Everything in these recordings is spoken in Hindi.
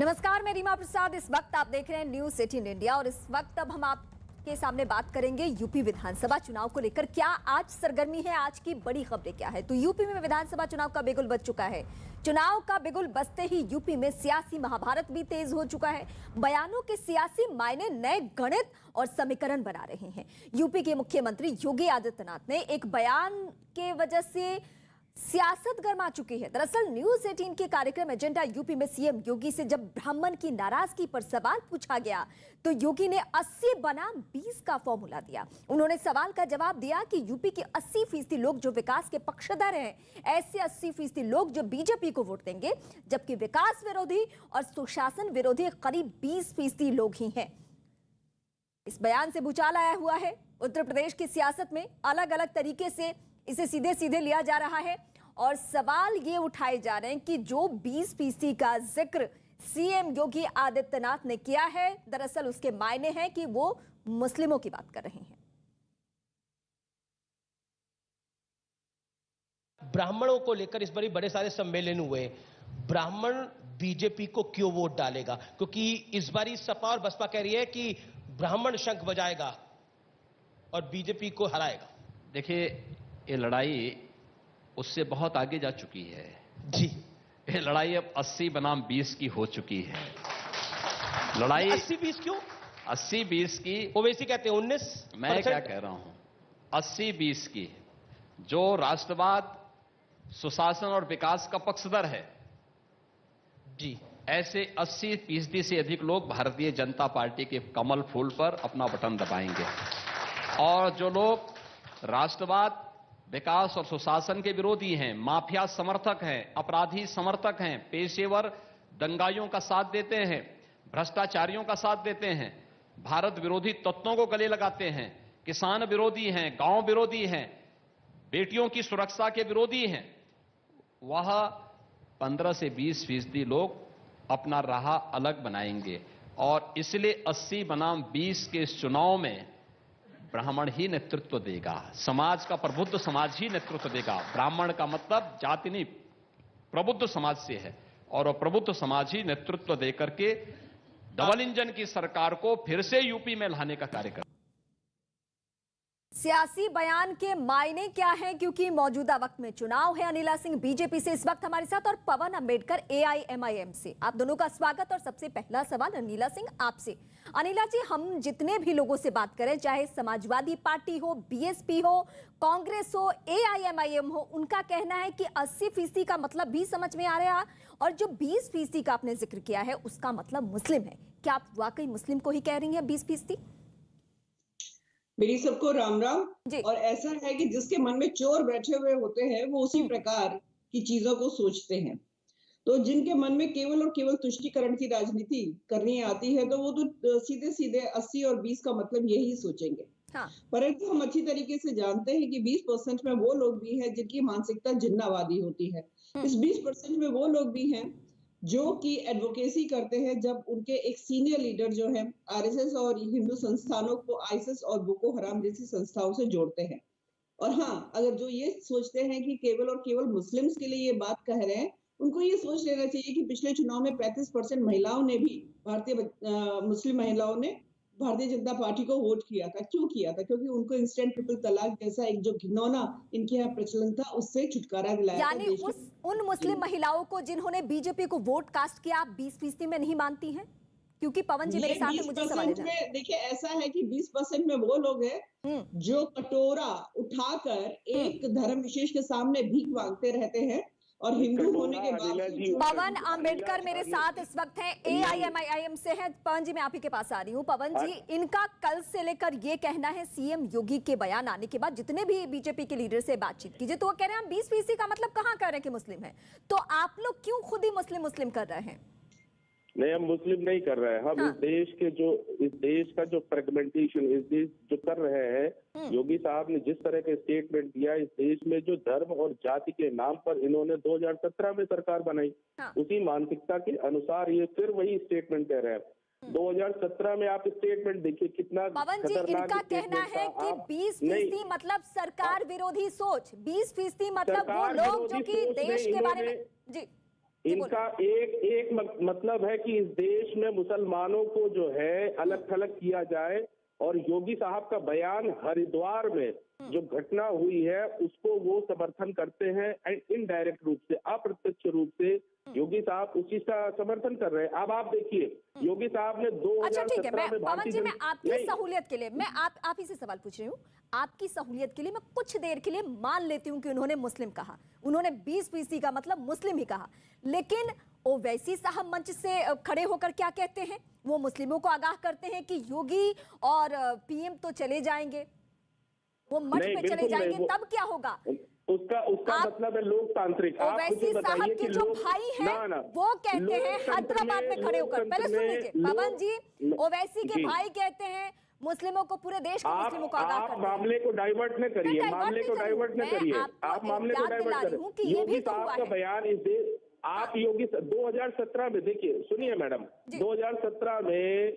नमस्कार, मैं रीमा प्रसाद। इस वक्त आप देख रहे हैं न्यूज़ 18 इंडिया और इस वक्त अब हम आपके सामने बात करेंगे यूपी विधानसभा चुनाव को लेकर। क्या आज सरगर्मी है, आज की बड़ी खबरें क्या है? तो यूपी में विधानसभा चुनाव का बिगुल बज चुका है। चुनाव का बिगुल बजते ही यूपी में सियासी महाभारत भी तेज हो चुका है। बयानों के सियासी मायने नए गणित और समीकरण बना रहे हैं। यूपी के मुख्यमंत्री योगी आदित्यनाथ ने एक बयान के वजह से सियासत गर्मा चुकी है। दरअसल न्यूज़ 18 के कार्यक्रम एजेंडा यूपी में सीएम योगी से जब ब्राह्मण की नाराजगी पर सवाल पूछा गया तो योगी ने 80 बनाम 20 का फॉर्मूला दिया। उन्होंने सवाल का जवाब दिया कि यूपी के 80% लोग जो विकास के पक्षधर हैं, ऐसे 80% लोग जो बीजेपी को वोट देंगे, जबकि विकास विरोधी और सुशासन विरोधी करीब 20% लोग ही हैं। इस बयान से भूचाल आया हुआ है। उत्तर प्रदेश की सियासत में अलग अलग तरीके से इसे सीधे सीधे लिया जा रहा है और सवाल ये उठाए जा रहे हैं कि जो 20% का जिक्र सीएम योगी आदित्यनाथ ने किया है, दरअसल उसके मायने हैं कि वो मुस्लिमों की बात कर रहे हैं। ब्राह्मणों को लेकर इस बार बड़े सारे सम्मेलन हुए। ब्राह्मण बीजेपी को क्यों वोट डालेगा? क्योंकि इस बार सपा और बसपा कह रही है कि ब्राह्मण शंख बजाएगा और बीजेपी को हराएगा। देखिए, ये लड़ाई उससे बहुत आगे जा चुकी है जी। ये लड़ाई अब 80 बनाम 20 की हो चुकी है। लड़ाई 80-20 क्यों? 80-20 की ओवैसी कहते हैं 19। मैं क्या कह रहा हूं, 80-20 की। जो राष्ट्रवाद, सुशासन और विकास का पक्षधर है जी, ऐसे 80% से अधिक लोग भारतीय जनता पार्टी के कमल फूल पर अपना बटन दबाएंगे। और जो लोग राष्ट्रवाद, विकास और सुशासन के विरोधी हैं, माफिया समर्थक हैं, अपराधी समर्थक हैं, पेशेवर दंगाइयों का साथ देते हैं, भ्रष्टाचारियों का साथ देते हैं, भारत विरोधी तत्वों को गले लगाते हैं, किसान विरोधी हैं, गांव विरोधी हैं, बेटियों की सुरक्षा के विरोधी हैं, वह 15 से 20% लोग अपना राह अलग बनाएंगे। और इसलिए 80 बनाम 20 के इस चुनाव में ब्राह्मण ही नेतृत्व देगा, समाज का प्रबुद्ध समाज ही नेतृत्व देगा। ब्राह्मण का मतलब जाति नहीं, प्रबुद्ध समाज से है और वो प्रबुद्ध समाज ही नेतृत्व देकर के डबल इंजन की सरकार को फिर से यूपी में लाने का कार्य कर। सियासी बयान के मायने क्या हैं? क्योंकि मौजूदा वक्त में चुनाव है। अनिला सिंह बीजेपी से इस वक्त हमारे साथ और पवन अंबेडकर AIMIM से। आप दोनों का स्वागत। और सबसे पहला सवाल अनिला सिंह आपसे। अनिला जी, हम जितने भी लोगों से बात करें, चाहे समाजवादी पार्टी हो, BSP हो, कांग्रेस हो, AIMIM हो, उनका कहना है कि 80% का मतलब भी समझ में आ रहा है और जो 20% का आपने जिक्र किया है उसका मतलब मुस्लिम है। क्या आप वाकई मुस्लिम को ही कह रही हैं 20%? मेरी सबको राम राम। और ऐसा है कि जिसके मन में चोर बैठे हुए होते हैं वो उसी प्रकार की चीजों को सोचते हैं। तो जिनके मन में केवल और केवल तुष्टीकरण की राजनीति करनी आती है तो वो तो सीधे सीधे 80 और 20 का मतलब यही सोचेंगे। हाँ। परंतु हम अच्छी तरीके से जानते हैं कि 20% में वो लोग भी हैं जिनकी मानसिकता जिन्नावादी होती है। इस 20% में वो लोग भी हैं जो कि एडवोकेसी करते हैं जब उनके एक सीनियर लीडर जो है RSS और हिंदू संस्थानों को ISIS और बोको हराम जैसी संस्थाओं से जोड़ते हैं। और हाँ, अगर जो ये सोचते हैं कि केवल और केवल मुस्लिम्स के लिए ये बात कह रहे हैं, उनको ये सोच लेना चाहिए कि पिछले चुनाव में 35% महिलाओं ने भी मुस्लिम महिलाओं ने भारतीय जनता पार्टी को वोट किया था। क्यों किया था? क्योंकि उनको इंस्टेंट ट्रिपल तलाक जैसा एक जो घिनौना इनके यहाँ प्रचलन था उससे छुटकारा दिलाया। यानी उन मुस्लिम महिलाओं को जिन्होंने बीजेपी को वोट कास्ट किया, आप 20% में नहीं मानती हैं? क्योंकि पवन जी मेरे साथ है, मुझे सवाल है। देखिए, ऐसा है कि 20% में वो लोग हैं जो कटोरा उठाकर एक धर्म विशेष के सामने भीख मांगते रहते हैं और हिंदू होने के बाद। पवन अंबेडकर मेरे साथ इस वक्त है, AIMIM से है। पवन जी, मैं आप ही के पास आ रही हूँ। पवन जी, इनका कल से लेकर ये कहना है, सीएम योगी के बयान आने के बाद जितने भी बीजेपी के लीडर से बातचीत कीजिए तो वो कह रहे हैं हम 20% का मतलब कहाँ कह रहे हैं कि मुस्लिम है। तो आप लोग क्यों खुद ही मुस्लिम मुस्लिम कर रहे हैं? नहीं, हम मुस्लिम नहीं कर रहे हैं। हम हाँ। इस देश का जो फ्रेगमेंटेशन इस देश जो कर रहे हैं, योगी साहब ने जिस तरह के स्टेटमेंट दिया, इस देश में जो धर्म और जाति के नाम पर इन्होंने 2017 में सरकार बनाई, हाँ। उसी मानसिकता के अनुसार ये फिर वही स्टेटमेंट कह रहे हैं। 2017 में आप स्टेटमेंट देखिए कितना पवन जी, इनका कहना है कि 20% मतलब सरकार विरोधी सोच, 20% मतलब वो लोग जो कि देश के बारे में। जी, इनका एक मतलब है कि इस देश में मुसलमानों को जो है अलग थलग किया जाए, और योगी साहब का बयान हरिद्वार में जो घटना हुई है उसको वो समर्थन करते हैं, एंड इनडायरेक्ट रूप से, अप्रत्यक्ष रूप से योगी साहब उसी का समर्थन कर रहे हैं। अब आप देखिए, योगी साहब ने 2017 में पवन जी, मैं आपकी सहूलियत के लिए मैं आप ही से सवाल पूछ रही हूँ। आपकी सहूलियत के लिए मैं कुछ देर के लिए मान लेती हूँ कि उन्होंने मुस्लिम कहा, उन्होंने 20% का मतलब मुस्लिम ही कहा, लेकिन ओवैसी साहब मंच से खड़े होकर क्या कहते हैं? वो मुस्लिमों को आगाह करते हैं कि योगी और पीएम तो चले जाएंगे, वो मठ पे चले जाएंगे, तब क्या होगा? उसका मतलब है लोकतांत्रिक। ओवैसी साहब के जो भाई हैं वो कहते हैं हैदराबाद में खड़े होकर, पहले सुन लीजिए पवन जी, ओवैसी के भाई कहते हैं मुस्लिमों को, पूरे देश के मुस्लिमों को आगाह करते हैं। मामले को डाइवर्ट न करिए, मामले को डाइवर्ट न करिए, आप मामले को डाइवर्ट करिए। योगी साहब का बयान इस देश, आप योगी 2017 में देखिए, सुनिए मैडम, 2017 में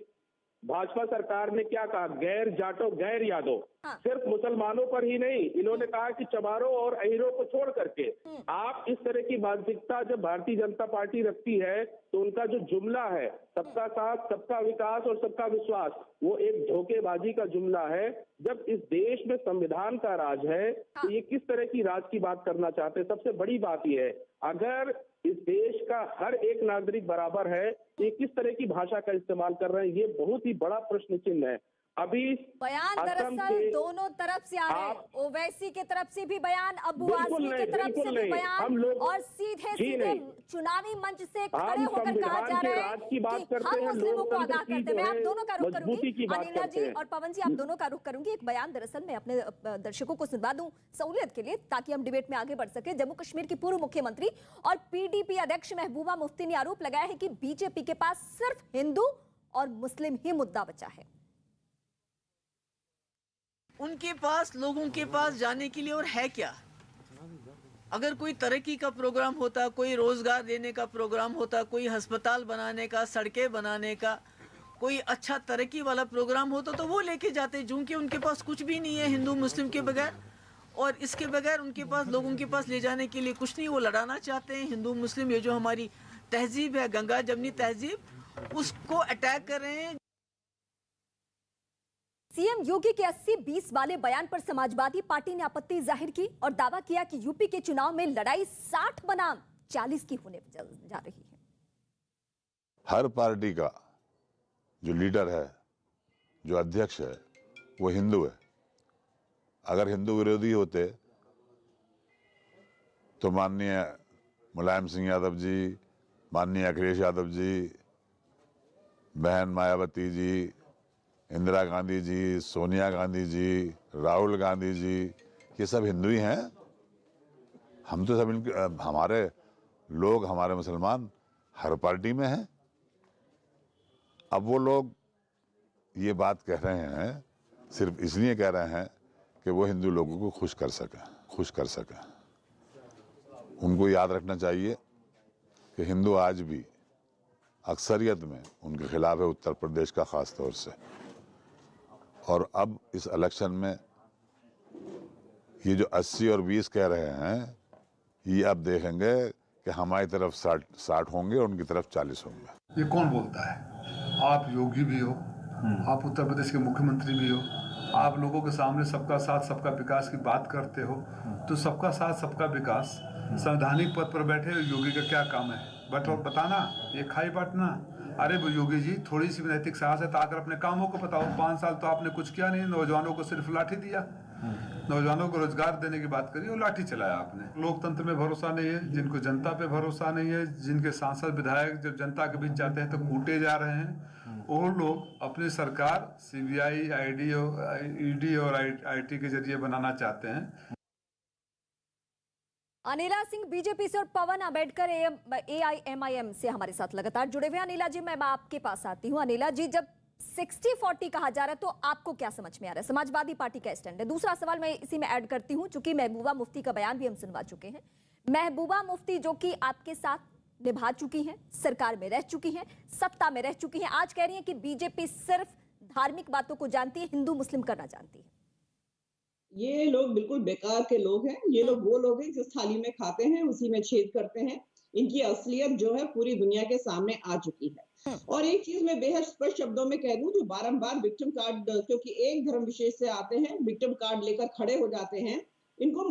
भाजपा सरकार ने क्या कहा? गैर जाटो गैर यादव, सिर्फ मुसलमानों पर ही नहीं, इन्होंने कहा कि चमारों और अहीरों को छोड़ करके। आप इस तरह की मानसिकता जब भारतीय जनता पार्टी रखती है तो उनका जो जुमला है सबका साथ, सबका विकास और सबका विश्वास, वो एक धोखेबाजी का जुमला है। जब इस देश में संविधान का राज है तो ये किस तरह की राज की बात करना चाहते हैं? सबसे बड़ी बात यह है, अगर इस देश का हर एक नागरिक बराबर है, ये किस तरह की भाषा का इस्तेमाल कर रहे हैं? ये बहुत ही बड़ा प्रश्न चिन्ह है। अभी बयान दरअसल दोनों तरफ से आ रहे हैं, ओवैसी के तरफ से भी बयान, अबू आजमी के तरफ से भी बयान, और सीधे सीधे चुनावी मंच से खड़े होकर कहा जा रहा है कि हम मुस्लिमों को आगाह करते हैं। मैं आप दोनों का रुख करूंगी, अनिला जी और पवन जी, आप दोनों का रुख करूंगी। एक बयान दरअसल मैं अपने दर्शकों को सुनवा दूं सहूलियत के लिए, ताकि हम डिबेट में आगे बढ़ सके। जम्मू कश्मीर की पूर्व मुख्यमंत्री और पीडीपी अध्यक्ष महबूबा मुफ्ती ने आरोप लगाया है कि बीजेपी के पास सिर्फ हिंदू और मुस्लिम ही मुद्दा बचा है। उनके पास, लोगों के पास जाने के लिए और है क्या? अगर कोई तरक्की का प्रोग्राम होता, कोई रोजगार देने का प्रोग्राम होता, कोई अस्पताल बनाने का, सड़कें बनाने का, कोई अच्छा तरक्की वाला प्रोग्राम होता तो वो लेके जाते। क्योंकि उनके पास कुछ भी नहीं है हिंदू मुस्लिम के बगैर, और इसके बगैर उनके पास, लोगों के पास ले जाने के लिए कुछ नहीं। वो लड़ाना चाहते हैं हिंदू मुस्लिम, ये जो हमारी तहजीब है, गंगा जमनी तहजीब, उसको अटैक कर रहे हैं। सीएम योगी के 80-20 वाले बयान पर समाजवादी पार्टी ने आपत्ति जाहिर की और दावा किया कि यूपी के चुनाव में लड़ाई 60 बनाम 40 की होने जा रही है। हर पार्टी का जो लीडर है, जो अध्यक्ष है, वो हिंदू है। अगर हिंदू विरोधी होते तो माननीय मुलायम सिंह यादव जी, माननीय अखिलेश यादव जी, बहन मायावती जी, इंदिरा गांधी जी, सोनिया गांधी जी, राहुल गांधी जी, ये सब हिंदू ही हैं। हम तो सब हमारे लोग, हमारे मुसलमान हर पार्टी में हैं। अब वो लोग ये बात कह रहे हैं सिर्फ इसलिए कह रहे हैं कि वो हिंदू लोगों को खुश कर सकें। उनको याद रखना चाहिए कि हिंदू आज भी अक्सरियत में उनके खिलाफ है, उत्तर प्रदेश का खास तौर से। और अब इस इलेक्शन में ये जो 80 और 20 कह रहे हैं, ये अब देखेंगे कि हमारी तरफ 60 होंगे और उनकी तरफ 40 होंगे। ये कौन बोलता है? आप योगी भी हो, आप उत्तर प्रदेश के मुख्यमंत्री भी हो, आप लोगों के सामने सबका साथ सबका विकास की बात करते हो, तो सबका साथ सबका विकास संवैधानिक पद पर बैठे योगी का क्या काम है? बताना, ये खाई बांटना? अरे वो योगी जी, थोड़ी सी नैतिक साहस है तो आकर अपने कामों को बताओ। 5 साल तो आपने कुछ किया नहीं, नौजवानों को सिर्फ लाठी दिया, नौजवानों को रोजगार देने की बात करी और लाठी चलाया आपने। लोकतंत्र में भरोसा नहीं है, जिनको जनता पे भरोसा नहीं है, जिनके सांसद विधायक जब जनता के बीच जाते हैं तो कूटे जा रहे हैं, वो लोग अपनी सरकार सीबीआई, ईडी और आईटी के जरिए बनाना चाहते हैं। अनिला सिंह बीजेपी से और पवन अंबेडकर AIMIM से हमारे साथ लगातार जुड़े हुए। अनिला जी, मैं आपके पास आती हूँ। अनिला जी, जब 60-40 कहा जा रहा है तो आपको क्या समझ में आ रहा है? समाजवादी पार्टी का स्टैंड है। दूसरा सवाल मैं इसी में ऐड करती हूँ, चूंकि महबूबा मुफ्ती का बयान भी हम सुनवा चुके हैं। महबूबा मुफ्ती जो कि आपके साथ निभा चुकी हैं, सरकार में रह चुकी हैं, सत्ता में रह चुकी हैं, आज कह रही हैं कि बीजेपी सिर्फ धार्मिक बातों को जानती है, हिंदू मुस्लिम करना जानती है। ये लोग बिल्कुल बेकार के लोग हैं। ये लोग वो लोग हैं जिस थाली में खाते हैं उसी में छेद करते हैं। इनकी असलियत जो है पूरी दुनिया के सामने आ चुकी है। और एक चीज मैं बेहद स्पष्ट शब्दों में कह दूं, जो बारंबार विक्टिम कार्ड, क्योंकि एक धर्म विशेष से आते हैं, विक्टिम कार्ड लेकर खड़े हो जाते हैं, इनको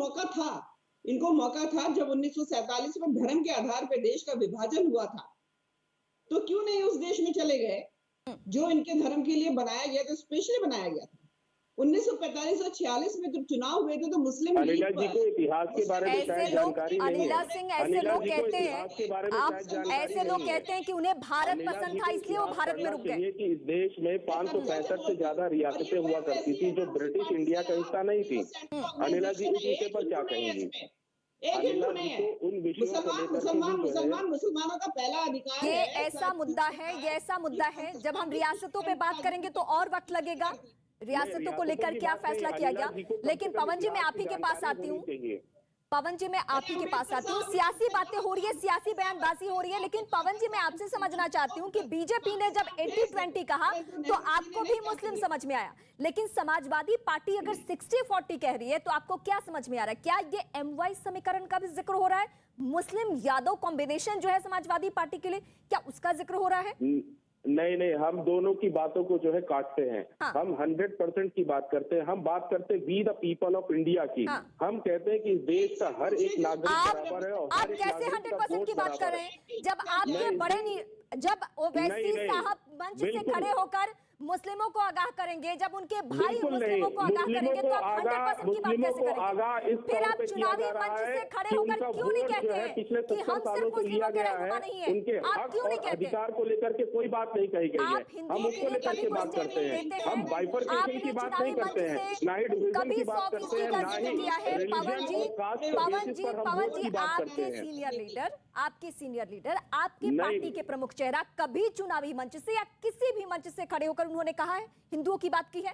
मौका था जब 1947 में धर्म के आधार पर देश का विभाजन हुआ था, तो क्यों नहीं उस देश में चले गए जो इनके धर्म के लिए बनाया गया था, स्पेशली बनाया गया था। 1945 और 46 में जब चुनाव हुए थे तो मुस्लिम लीग अनिला जी को इतिहास के बारे में शायद जानकारी नहीं है। अनिला सिंह, ऐसे लोग कहते हैं कि उन्हें भारत पसंद था इसलिए वो भारत में रुक गए। कि इस देश में 565 से ज्यादा रियासतें हुआ करती थी जो ब्रिटिश इंडिया का हिस्सा नहीं थी। अनिला जी इस विषय पर क्या कहेंगी? एक हिंदू नहीं है, मुसलमानों का पहला अधिकार ये ऐसा मुद्दा है जब हम रियासतों पे बात करेंगे तो और वक्त लगेगा। रियासतों को लेकर क्या फैसला किया गया, लेकिन पवन जी मैं आप ही के पास आती हूँ। सियासी बातें हो रही है, सियासी बयानबाजी हो रही है, लेकिन पवन जी मैं आपसे समझना चाहती हूँ कि बीजेपी ने जब 80-20 कहा तो आपको भी मुस्लिम समझ में आया, लेकिन समाजवादी पार्टी अगर 60-40 कह रही है तो आपको क्या समझ में आ रहा है? क्या ये MY समीकरण का भी जिक्र हो रहा है? मुस्लिम यादव कॉम्बिनेशन जो है समाजवादी पार्टी के लिए, क्या उसका जिक्र हो रहा है? नहीं, हम दोनों की बातों को जो है काटते हैं। हाँ। हम 100% की बात करते हैं। हम बात करते हैं we the people of India की। हाँ। हम कहते हैं कि इस देश का हर एक नागरिक बराबर है। और आप कैसे 100% की बात कर रहे हैं जब आपके जब ओवैसी साहब मंच से खड़े होकर मुस्लिमों को आगाह करेंगे, जब उनके भाई मुस्लिमों को आगाह करेंगे, तो आप 100% की बात कैसे करेंगे? फिर आप चुनावी मंच से खड़े होकर क्यों नहीं कहते हैं कि हम सिर्फ मुस्लिमों के रहनुमा नहीं है? आप क्यों नहीं कहते? अधिकार को लेकर के कोई बात नहीं कही गई है। हम उसको लेकर के बात करते हैं। हम बाइफरकेशन की बात नहीं करते हैं, ना ही डिवीजन की बात करते हैं, ना ही पवन जी आपके सीनियर लीडर, आपकी पार्टी के प्रमुख चेहरा कभी चुनावी मंच से या किसी भी मंच से खड़े होकर उन्होंने कहा है, हिंदुओं की बात की है,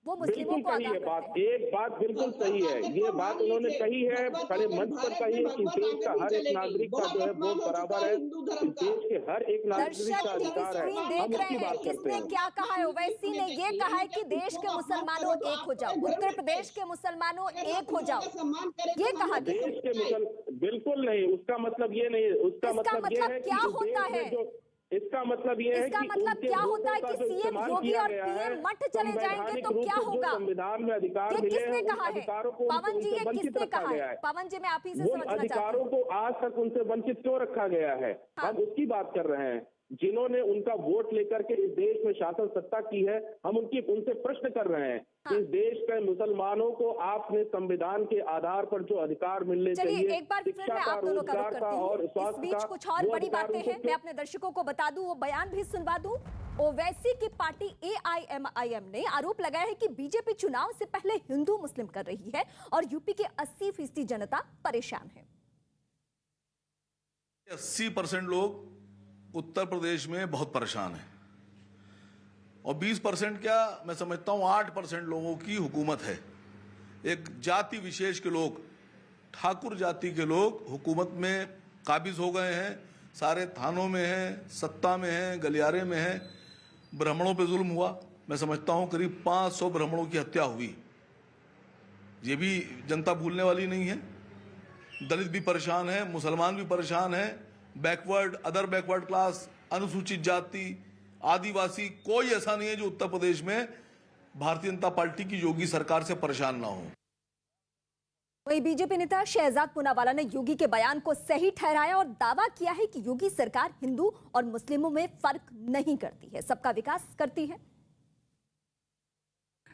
वो मुस्लिमों को आगाह करते हैं? एक बात बिल्कुल सही है, ये बात उन्होंने कही है, खड़े मंच पर कही है कि देश का हर एक नागरिक का जो है वो बराबर है, देश के हर एक नागरिक का अधिकार है। हम उसकी बात करते हैं। क्या कहा है? ओवैसी ने ये कहा है कि देश के मुसलमानों एक हो जाओ, उत्तर प्रदेश के मुसलमानों एक हो जाओ, ये कहा देश के बिल्कुल नहीं। उसका मतलब ये नहीं, उसका मतलब ये है क्या होता है? इसका मतलब ये है कि क्या होता है कि सीएम योगी और पीएम मठ चले जाएंगे तो क्या होगा? संविधान में अधिकार मिले किसने कहा है? पवन जी ये किसने कहा है? पवन जी मैं आप ही से समझना चाहती हूं, अधिकारों को आज तक उनसे वंचित क्यों रखा गया है? हम उसकी बात कर रहे हैं। जिन्होंने उनका वोट लेकर के इस देश में शासन सत्ता की है, हम उनसे प्रश्न कर रहे हैं कि इस देश के मुसलमानों को आपने संविधान के आधार पर जो अधिकार मिलने चाहिए, एक बार फिर मैं आप दोनों का रुख करती हूं। इस बीच कुछ और बड़ी बातें हैं, मैं अपने दर्शकों को बता दूं, वो बयान भी सुनवा दूं। ओवैसी की पार्टी AIMIM ने आरोप लगाया है कि बीजेपी चुनाव से पहले हिंदू मुस्लिम कर रही है और यूपी के 80% जनता परेशान है। 80% लोग उत्तर प्रदेश में बहुत परेशान है और 20% क्या, मैं समझता हूं 8% लोगों की हुकूमत है। एक जाति विशेष के लोग, ठाकुर जाति के लोग हुकूमत में काबिज हो गए हैं, सारे थानों में हैं, सत्ता में हैं, गलियारे में हैं। ब्राह्मणों पे जुल्म हुआ, मैं समझता हूं करीब 500 ब्राह्मणों की हत्या हुई, ये भी जनता भूलने वाली नहीं है। दलित भी परेशान है, मुसलमान भी परेशान है, बैकवर्ड, अदर बैकवर्ड क्लास, अनुसूचित जाति, आदिवासी, कोई ऐसा नहीं है जो उत्तर प्रदेश में भारतीय जनता पार्टी की योगी सरकार से परेशान ना हो। वहीं बीजेपी नेता शहजाद पूनावाला ने योगी के बयान को सही ठहराया और दावा किया है कि योगी सरकार हिंदू और मुस्लिमों में फर्क नहीं करती है, सबका विकास करती है।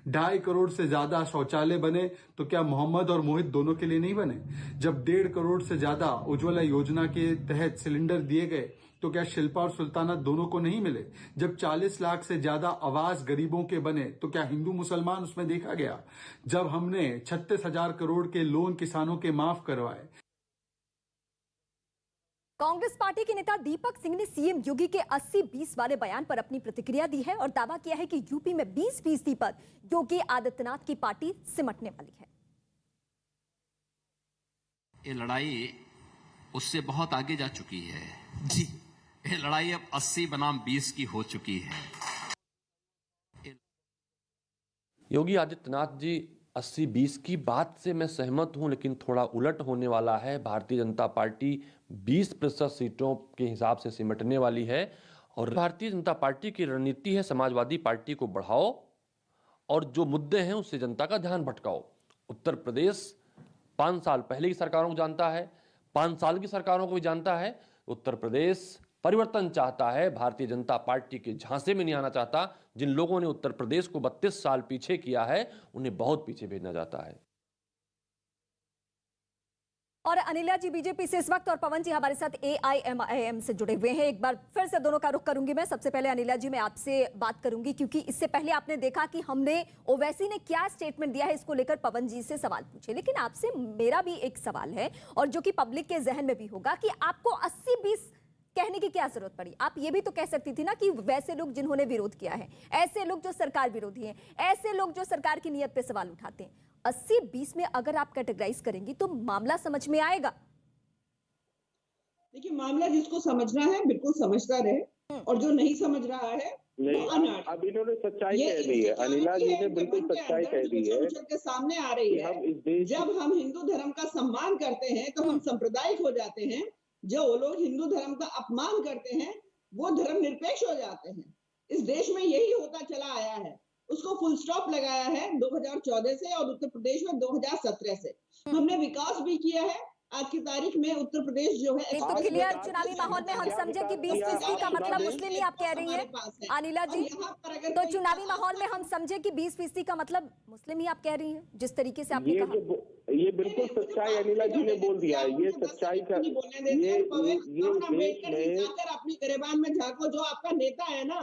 2.5 करोड़ से ज्यादा शौचालय बने तो क्या मोहम्मद और मोहित दोनों के लिए नहीं बने? जब 1.5 करोड़ से ज्यादा उज्ज्वला योजना के तहत सिलेंडर दिए गए तो क्या शिल्पा और सुल्ताना दोनों को नहीं मिले? जब 40 लाख से ज्यादा आवास गरीबों के बने तो क्या हिंदू मुसलमान उसमें देखा गया? जब हमने 36,000 करोड़ के लोन किसानों के माफ करवाए। कांग्रेस पार्टी के नेता दीपक सिंह ने सीएम योगी के 80-20 वाले बयान पर अपनी प्रतिक्रिया दी है और दावा किया है कि यूपी में 20% पर योगी आदित्यनाथ की पार्टी सिमटने वाली है। ये लड़ाई उससे बहुत आगे जा चुकी है जी। ये लड़ाई अब 80 बनाम 20 की हो चुकी है। योगी आदित्यनाथ जी 80-20 की बात से मैं सहमत हूं, लेकिन थोड़ा उलट होने वाला है। भारतीय जनता पार्टी 20% सीटों के हिसाब से सिमटने वाली है और भारतीय जनता पार्टी की रणनीति है समाजवादी पार्टी को बढ़ाओ और जो मुद्दे हैं उससे जनता का ध्यान भटकाओ। उत्तर प्रदेश 5 साल पहले की सरकारों को जानता है, 5 साल की सरकारों को भी जानता है। उत्तर प्रदेश परिवर्तन चाहता है, भारतीय जनता पार्टी के झांसे में नहीं आना चाहता। जिन लोगों ने उत्तर प्रदेश को 32 साल पीछे किया है, उन्हें बहुत पीछे भेजना चाहता है। और अनिला जी बीजेपी से इस वक्त और पवन जी हमारे साथ AIMIM से जुड़े हुए हैं। एक बार फिर से दोनों का रुख करूंगी मैं। सबसे पहले अनिला जी मैं आपसे बात करूंगी क्योंकि इससे पहले आपने देखा कि हमने ओवैसी ने क्या स्टेटमेंट दिया है, इसको लेकर पवन जी से सवाल पूछे। लेकिन आपसे मेरा भी एक सवाल है और जो कि पब्लिक के जहन में भी होगा कि आपको 80-20 कहने की क्या जरूरत पड़ी? आप ये भी तो कह सकती थी ना कि वैसे लोग जिन्होंने विरोध किया है, ऐसे लोग जो सरकार विरोधी हैं, ऐसे लोग जो सरकार की नीयत पे सवाल उठाते हैं। 80-20 में अगर आप कैटेगराइज करेंगी तो मामला समझ में आएगा। देखिए, मामला जिसको समझना है बिल्कुल समझता रहे और जो नहीं समझ रहा है नहीं, अब इन्होंने सच्चाई कह दी है। अनिला जी ने बिल्कुल सच्चाई कह दी है के सामने आ रही है। जब हम हिंदू धर्म का सम्मान करते हैं तो हम सांप्रदायिक हो जाते हैं। जो लोग हिंदू धर्म का अपमान करते हैं वो धर्म निरपेक्ष हो जाते हैं। इस देश में यही होता चला आया है। उसको फुल स्टॉप लगाया है 2014 से और उत्तर प्रदेश में 2017 से। हमने विकास भी किया है। आज की तारीख में उत्तर प्रदेश जो है तो क्लियर चुनावी माहौल में हम समझे कि 20% का मतलब मुस्लिम ही आप कह रही हैं अनिला जी। तो चुनावी माहौल में हम समझे कि 20% का मतलब मुस्लिम ही आप कह रही हैं, जिस तरीके से आपने कहा। ये बिल्कुल सच्चाई अनिला जी ने बोल दिया है। ये सच्चाई का ये अपनी गिरबान में झांको। जो आपका नेता है ना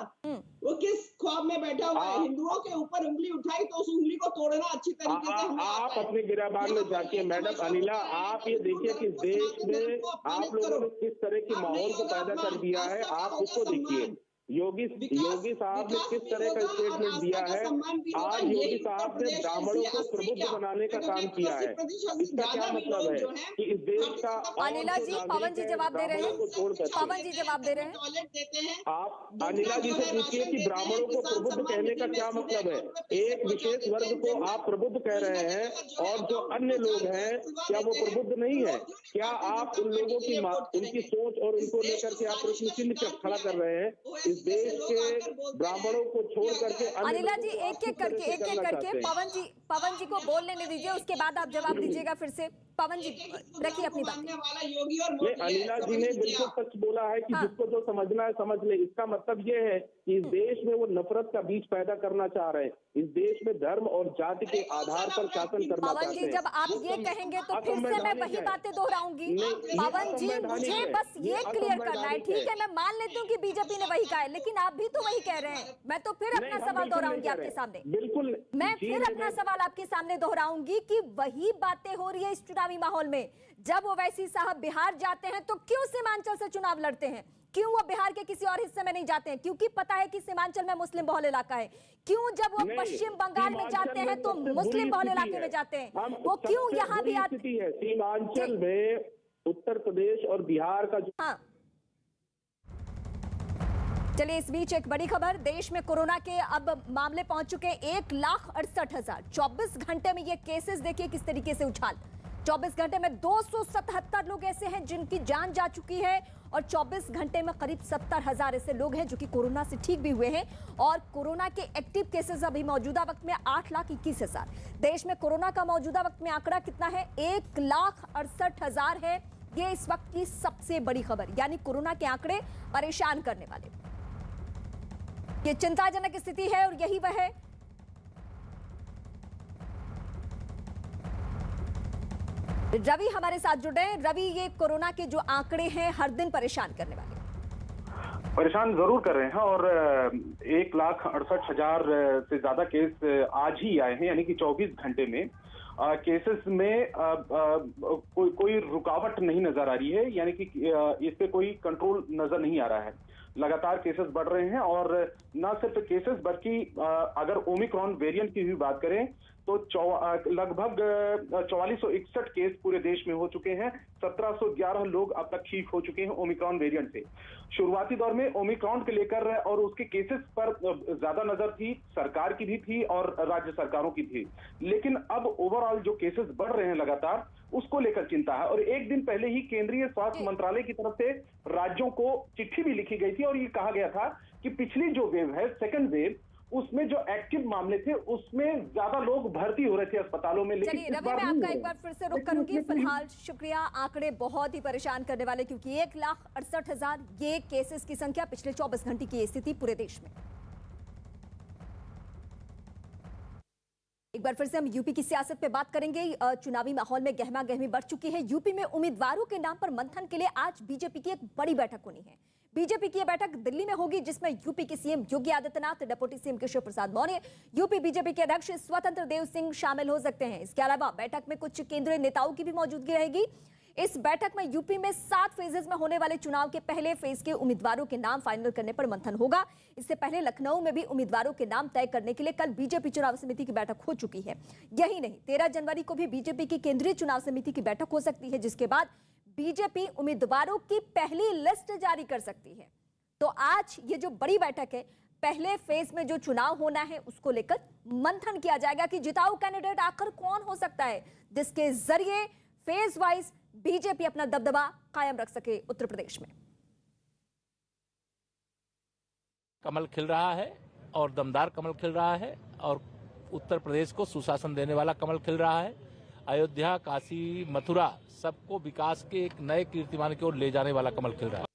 वो किस ख्वाब में बैठा हुआ है? हिंदुओं के ऊपर उंगली उठाई तो उस उंगली को तोड़ना अच्छी तरीके से आप अपने गिरबान में जाके मैडम अनिला, आप ये देखिए कि देश में आप लोगों ने किस तरह की माहौल को पैदा कर दिया है। आप उसको देखिए। योगी साहब ने किस तरह का स्टेटमेंट दिया है। आज योगी साहब ने ब्राह्मणों को प्रबुद्ध बनाने का काम किया है। इसका क्या मतलब है कि इस देश का अनिला जी, पवन जी जवाब दे रहे हैं। पवन जी जवाब दे रहे हैं। आप अनिला जी से पूछिए कि ब्राह्मणों को प्रबुद्ध कहने का क्या मतलब है। एक विशेष वर्ग को आप प्रबुद्ध कह रहे हैं और जो अन्य लोग हैं क्या वो प्रबुद्ध नहीं है? क्या आप उन लोगों की उनकी सोच और उनको लेकर के आप प्रश्न चिन्ह खड़ा कर रहे हैं? इस देश के ब्राह्मणों को छोड़ करके अनिला जी एक एक करके पवन जी को बोल लेने दीजिए, उसके बाद आप जवाब दीजिएगा फिर से। पवन जी रखिए अपनी बात। अनिला जी ने बिल्कुल सच बोला है कि जिसको जो समझना है समझ ले। इसका मतलब ये है कि इस देश में वो नफरत का बीज पैदा करना चाह रहे हैं। इस देश में धर्म और जाति के आधार पर शासन करना चाहते हैं। पवन जी जब आप ये कहेंगे तो फिर से मैं वही बातें दोहराऊंगी। पवन जी मुझे बस ये क्लियर करना है। ठीक है, मैं मान लेती हूँ कि बीजेपी ने वही कहा है, लेकिन आप भी तो वही कह रहे हैं। मैं तो फिर अपना सवाल दोहराऊंगी आपके सामने। बिल्कुल, मैं फिर अपना सवाल आपके सामने दोहराऊंगी कि वही बातें हो रही है इस चुनावी माहौल में। जब ओवैसी साहब बिहार जाते हैं तो क्यों सीमांचल से चुनाव लड़ते हैं? क्यों वो बिहार के किसी और हिस्से में नहीं जाते हैं? क्योंकि पता है कि सीमांचल में मुस्लिम बहुल इलाका है। क्यों जब वो पश्चिम बंगाल में जाते हैं तो मुस्लिम बहुल इलाके में जाते हैं? वो क्यों यहाँ भी आते हैं? सीमांचल में उत्तर प्रदेश और बिहार का हाँ। चलिए इस बीच एक बड़ी खबर। देश में कोरोना के अब मामले पहुंच चुके 1,68,000। 24 घंटे में ये केसेस देखिए किस तरीके से उछाल। 24 घंटे में 277 लोग ऐसे हैं जिनकी जान जा चुकी है और 24 घंटे में करीब 70,000 ऐसे लोग हैं जो कि कोरोना से ठीक भी हुए हैं। और कोरोना के एक्टिव केसेस अभी मौजूदा वक्त में 8,21,000। देश में कोरोना का मौजूदा वक्त में आंकड़ा कितना है? 1,68,000 है। ये इस वक्त की सबसे बड़ी खबर, यानी कोरोना के आंकड़े परेशान करने वाले। ये चिंताजनक स्थिति है और यही वह है रवि हमारे साथ जुड़े हैं। रवि, ये कोरोना के जो आंकड़े हैं हर दिन परेशान करने वाले। परेशान जरूर कर रहे हैं और 1,68,000 से ज्यादा केस आज ही आए हैं, यानी कि 24 घंटे में केसेस में कोई रुकावट नहीं नजर आ रही है, यानी कि इस पे कोई कंट्रोल नजर नहीं आ रहा है। लगातार केसेस बढ़ रहे हैं और न सिर्फ केसेस बल्कि अगर ओमिक्रॉन वेरिएंट की भी बात करें तो लगभग 4461 केस पूरे देश में हो चुके हैं। 1711 लोग अब तक ठीक हो चुके हैं ओमिक्रॉन वेरिएंट से। शुरुआती दौर में ओमिक्रॉन के लेकर और उसके केसेस पर ज्यादा नजर थी, सरकार की भी थी और राज्य सरकारों की थी, लेकिन अब ओवरऑल जो केसेस बढ़ रहे हैं लगातार, उसको लेकर चिंता है। और एक दिन पहले ही केंद्रीय स्वास्थ्य मंत्रालय की तरफ से राज्यों को चिट्ठी भी लिखी गई थी और ये कहा गया था कि पिछली जो वेव है, सेकंड वेव, उसमें जो एक्टिव मामले थे उसमें ज्यादा लोग भर्ती हो रहे थे अस्पतालों में। लेकिन चलिए रवि, मैं आपका एक बार फिर से रुक करूंगी। फिलहाल शुक्रिया। आंकड़े बहुत ही परेशान करने वाले, क्योंकि 1,68,000 ये केसेस की संख्या पिछले 24 घंटे की स्थिति पूरे देश में। एक बार फिर से हम यूपी की सियासत पे बात करेंगे। चुनावी माहौल में गहमा गहमी बढ़ चुकी है। यूपी में उम्मीदवारों के नाम पर मंथन के लिए आज बीजेपी की एक बड़ी बैठक होनी है। बीजेपी की यह बैठक दिल्ली में होगी, जिसमें यूपी के CM Yogi Adityanath, deputy CM Keshav Prasad Maurya, UP BJP के अध्यक्ष स्वतंत्र देव सिंह शामिल हो सकते हैं। इसके अलावा बैठक में कुछ केंद्रीय नेताओं की भी मौजूदगी रहेगी। इस बैठक में यूपी में 7 फेजेस में होने वाले चुनाव के पहले फेज के उम्मीदवारों के नाम फाइनल करने पर मंथन होगा। इससे पहले लखनऊ में भी उम्मीदवारों के नाम तय करने के लिए कल बीजेपी चुनाव समिति की बैठक हो चुकी है। यही नहीं, 13 जनवरी को भी बीजेपी की केंद्रीय चुनाव समिति की बैठक हो सकती है, जिसके बाद बीजेपी उम्मीदवारों की पहली लिस्ट जारी कर सकती है। तो आज ये जो बड़ी बैठक है, पहले फेज में जो चुनाव होना है उसको लेकर मंथन किया जाएगा कि जिताऊ कैंडिडेट आखिर कौन हो सकता है, जिसके जरिए फेज वाइज बीजेपी अपना दबदबा कायम रख सके उत्तर प्रदेश में। कमल खिल रहा है और दमदार कमल खिल रहा है और उत्तर प्रदेश को सुशासन देने वाला कमल खिल रहा है। अयोध्या, काशी, मथुरा सबको विकास के एक नए कीर्तिमान की ओर ले जाने वाला कमल खिल रहा है।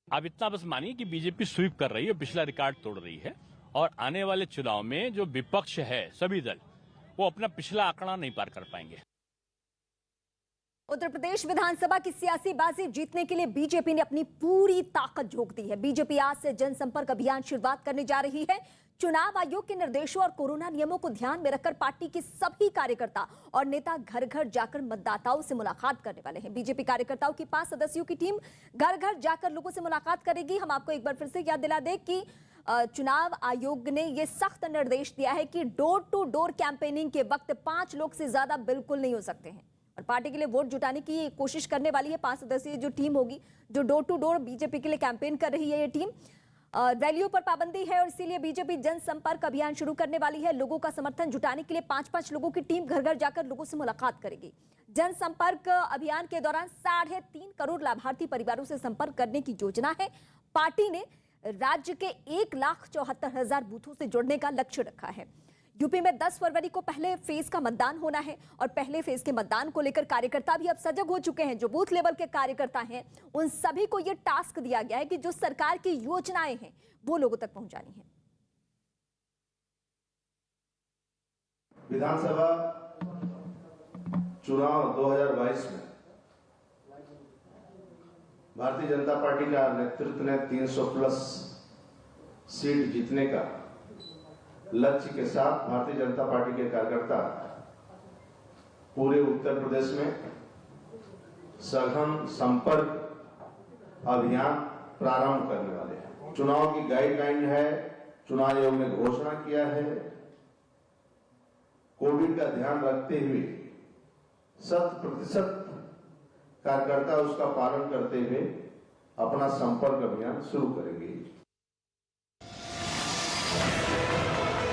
आप इतना बस मानिए कि बीजेपी स्वीप कर रही है, पिछला रिकॉर्ड तोड़ रही है और आने वाले चुनाव में जो विपक्ष है, सभी दल, वो अपना पिछला आंकड़ा नहीं पार कर पाएंगे। उत्तर प्रदेश विधानसभा की सियासी बाजी जीतने के लिए बीजेपी ने अपनी पूरी ताकत झोंक दी है। बीजेपी आज से जनसंपर्क अभियान शुरुआत करने जा रही है। चुनाव आयोग के निर्देशों और कोरोना नियमों को ध्यान में रखकर पार्टी के सभी कार्यकर्ता और नेता घर घर जाकर मतदाताओं से मुलाकात करने वाले हैं। बीजेपी कार्यकर्ताओं की 5 सदस्यों की टीम घर घर जाकर लोगों से मुलाकात करेगी। हम आपको एक बार फिर से याद दिला दें कि चुनाव आयोग ने यह सख्त निर्देश दिया है कि डोर टू डोर कैंपेनिंग के वक्त 5 लोग से ज्यादा बिल्कुल नहीं हो सकते हैं और पार्टी के लिए वोट जुटाने की कोशिश करने वाली है। 5 सदस्यीय जो टीम होगी, जो डोर टू डोर बीजेपी के लिए कैंपेन कर रही है, ये टीम। रैलियों पर पाबंदी है और इसीलिए बीजेपी जनसंपर्क अभियान शुरू करने वाली है। लोगों का समर्थन जुटाने के लिए 5-5 लोगों की टीम घर घर जाकर लोगों से मुलाकात करेगी। जनसंपर्क अभियान के दौरान 3.5 करोड़ लाभार्थी परिवारों से संपर्क करने की योजना है। पार्टी ने राज्य के 1,74,000 बूथों से जुड़ने का लक्ष्य रखा है। यूपी में 10 फरवरी को पहले फेज का मतदान होना है और पहले फेज के मतदान को लेकर कार्यकर्ता भी अब सजग हो चुके हैं। जो बूथ लेवल के कार्यकर्ता हैं, उन सभी को यह टास्क दिया गया है कि जो सरकार की योजनाएं हैं वो लोगों तक पहुंचानी है। विधानसभा चुनाव 2022 में भारतीय जनता पार्टी का नेतृत्व ने 300 प्लस सीट जीतने का लक्ष्य के साथ भारतीय जनता पार्टी के कार्यकर्ता पूरे उत्तर प्रदेश में सघन संपर्क अभियान प्रारंभ करने वाले हैं। चुनाव की गाइडलाइन है, चुनाव आयोग ने घोषणा किया है, कोविड का ध्यान रखते हुए 100% कार्यकर्ता उसका पालन करते हुए अपना संपर्क अभियान शुरू करेंगे।